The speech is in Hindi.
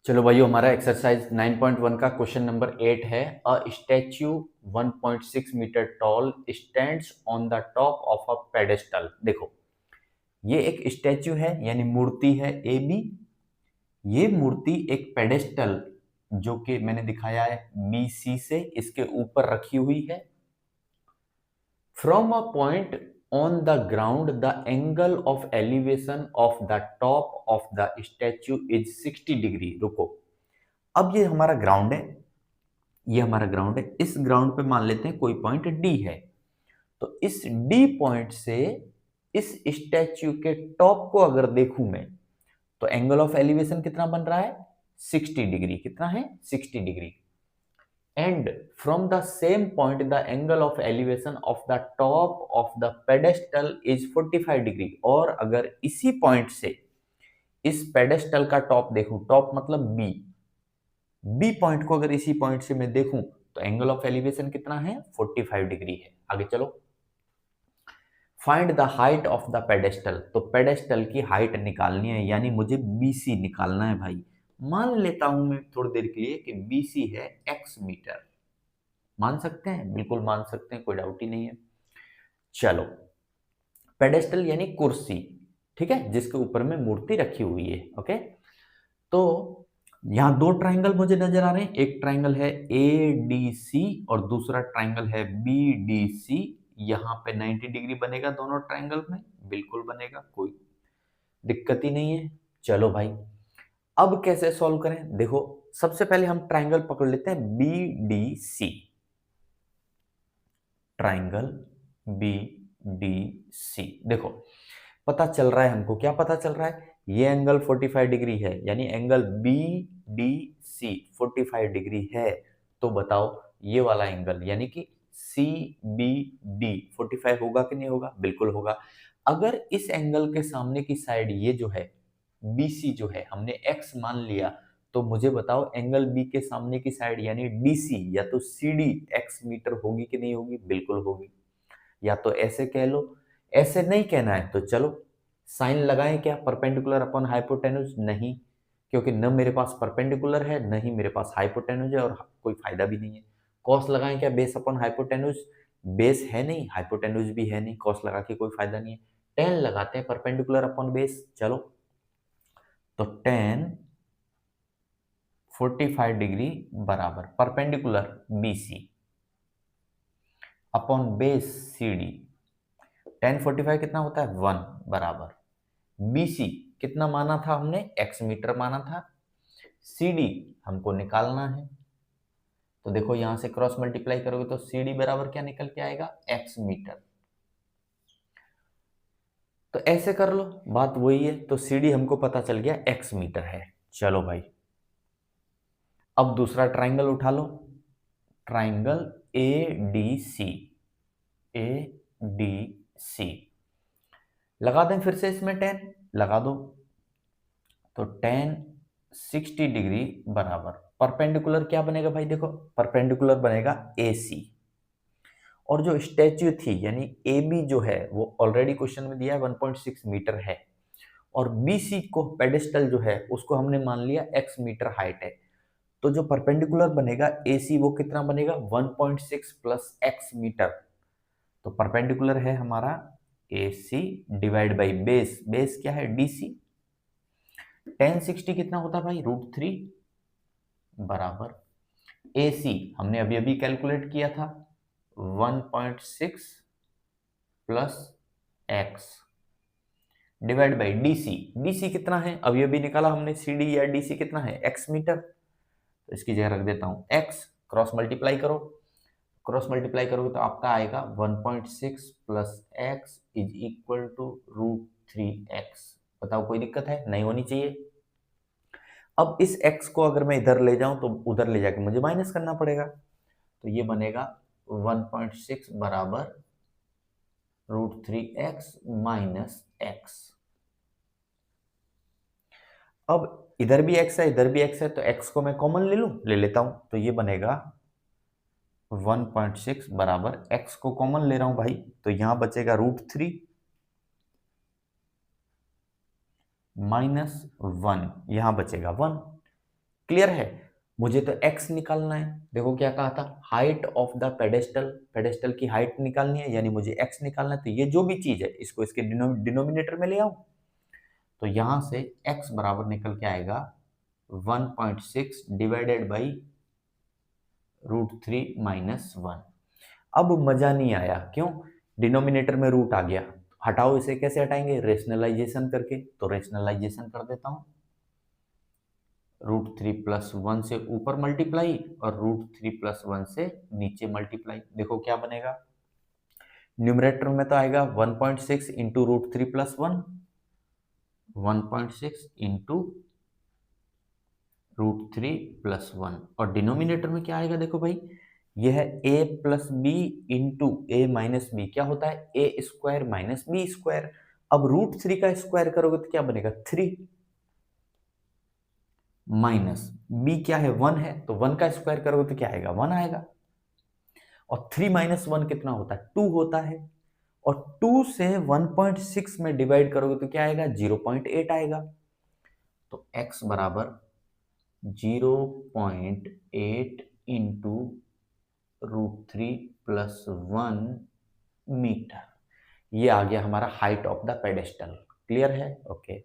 चलो भाइयों, हमारा एक्सरसाइज 9.1 का क्वेश्चन नंबर 8 है। A statue 1.6 metre tall stands on the top of a pedestal. देखो, ये एक स्टैच्यू है यानी मूर्ति है ए बी। ये मूर्ति एक पेडेस्टल जो कि मैंने दिखाया है बी सी से इसके ऊपर रखी हुई है। From a point on the ground the angle of elevation of the top of the statue is 60 degree. रुको, अब ये हमारा ग्राउंड है, ये हमारा ग्राउंड है। इस ग्राउंड पे मान लेते हैं कोई पॉइंट डी है। तो इस डी पॉइंट से इस स्टैच्यू के टॉप को अगर देखूं मैं, तो एंगल ऑफ एलिवेशन कितना बन रहा है? 60 डिग्री। कितना है? 60 degree. And from the same point the angle of elevation of the top of the pedestal is 45 degree. और अगर इसी पॉइंट से इस पेडेस्टल का टॉप देखूं, टॉप मतलब बी, बी पॉइंट को अगर इसी पॉइंट से मैं देखूं तो एंगल ऑफ एलिवेशन कितना है? 45 डिग्री है। आगे चलो, find the height of the pedestal. तो पेडेस्टल की हाइट निकालनी है, यानी मुझे बीसी निकालना है भाई। मान लेता हूं मैं थोड़ी देर के लिए कि बीसी है एक्स मीटर। मान सकते हैं? बिल्कुल मान सकते हैं, कोई डाउट ही नहीं है। चलो, पेडेस्टल यानी कुर्सी, ठीक है, जिसके ऊपर में मूर्ति रखी हुई है। ओके, तो यहां दो ट्राइंगल मुझे नजर आ रहे हैं। एक ट्राइंगल है ए डी सी और दूसरा ट्राइंगल है बी डी सी। यहाँ पे 90 डिग्री बनेगा दोनों ट्राइंगल में, बिल्कुल बनेगा, कोई दिक्कत ही नहीं है। चलो भाई, अब कैसे सॉल्व करें? देखो, सबसे पहले हम ट्राइंगल पकड़ लेते हैं B D C. Triangle B D C, देखो पता चल रहा है हमको। क्या पता चल रहा है? ये एंगल 45 डिग्री है, यानी angle B D C 45 degree है। तो बताओ ये वाला एंगल यानी कि सी बी डी 45 होगा कि नहीं होगा? बिल्कुल होगा। अगर इस एंगल के सामने की साइड ये जो है बी सी जो है हमने एक्स मान लिया, तो मुझे बताओ एंगल बी के सामने की साइड यानी डी सी या तो सी डी एक्स मीटर होगी कि नहीं होगी? बिल्कुल होगी। या तो ऐसे कह लो, ऐसे नहीं कहना है तो चलो साइन लगाएं। क्या? Perpendicular upon hypotenuse? नहीं, क्योंकि न मेरे पास परपेंडिकुलर है न ही मेरे पास हाइपोटेन्यूज है और कोई फायदा भी नहीं है। कॉस लगाएं क्या? Base upon hypotenuse? बेस है नहीं, हाइपोटेन्यूज भी है नहीं, कॉस लगा के कोई फायदा नहीं है। टेन लगाते हैं परपेंडिकुलर अपॉन बेस। चलो, तो टेन 45 डिग्री बराबर perpendicular B C upon base C D. 1045 कितना होता है? 1 बराबर BC कितना माना था हमने? x मीटर माना था। CD हमको निकालना है, तो देखो यहां से क्रॉस मल्टीप्लाई करोगे तो CD बराबर क्या निकल के आएगा? x metre. तो ऐसे कर लो, बात वही है। तो CD हमको पता चल गया x मीटर है। चलो भाई, अब दूसरा ट्राइंगल उठा लो, ट्राइंगल ADC। ADC लगा दें फिर से इसमें 10 लगा दो, तो 10 60 डिग्री बराबर परपेंडिकुलर क्या बनेगा भाई? देखो, परपेंडिकुलर बनेगा AC। और जो स्टैच्यू थी यानी AB जो है वो ऑलरेडी क्वेश्चन में दिया है 1.6 मीटर है, और BC को पेडेस्टल जो है उसको हमने मान लिया x मीटर हाइट है। तो जो परपेंडिकुलर बनेगा AC वो कितना बनेगा? 1.6 प्लस x मीटर। तो परपेंडिकुलर है हमारा AC divide by base, base क्या है? DC। 1060 कितना होता है भाई? √3 बराबर AC हमने अभी अभी कैलकुलेट किया था 1.6 plus x divide by DC। DC कितना है? अभी अभी निकाला हमने CD या DC कितना है? x metre. तो इसकी जगह रख देता हूं x, क्रॉस मल्टीप्लाई करो, क्रॉस मल्टीप्लाई करोगे तो आपका आएगा 1.6 plus x is equal to √3x। बताओ कोई दिक्कत है? नहीं होनी चाहिए। अब इस x को अगर मैं इधर ले जाऊं तो उधर ले जाके मुझे माइनस करना पड़ेगा, तो ये बनेगा 1.6 बराबर √3x माइनस x। अब इधर भी x है इधर भी x है, तो x को मैं कॉमन ले लूं, ले लेता हूं, तो ये बनेगा 1.6 बराबर x को कॉमन ले रहा हूं भाई, तो यहां बचेगा √3 माइनस 1, यहां बचेगा 1। क्लियर है? मुझे तो x निकालना है। देखो क्या कहा था, height of the pedestal, pedestal की हाइट निकालनी है, यानी मुझे x निकालना है। तो ये जो भी चीज है इसको इसके डिनोमिनेटर में ले आओ। तो यहां से x बराबर निकल के आएगा 1.6 डिवाइडेड बाई √3 माइनस 1। अब मजा नहीं आया, क्यों? डिनोमिनेटर में रूट आ गया। हटाओ, इसे कैसे हटाएंगे? रेशनलाइजेशन करके। तो रेशनलाइजेशन कर देता हूं, √3 प्लस 1 से ऊपर मल्टीप्लाई और √3 प्लस 1 से नीचे मल्टीप्लाई। देखो क्या बनेगा, न्यूमरेटर में तो आएगा 1.6 इंटू √3 प्लस 1, 1.6 इंटू √3 प्लस 1, और डिनोमिनेटर में क्या आएगा? देखो भाई, यह है a plus B into A minus B. क्या होता है? A square minus B square. अब √3 का स्क्वायर करोगे तो क्या बनेगा? 3 माइनस बी क्या है? 1 है, तो 1 का स्क्वायर करोगे तो क्या आएगा? 1 आएगा। और 3 माइनस 1 कितना होता है? 2 होता है। और 2 से 1.6 में डिवाइड करोगे तो क्या आएगा? 0.8 आएगा। तो x बराबर 0.8 इंटू √3 प्लस 1 मीटर। ये आ गया हमारा height of the pedestal. Clear है? ओके।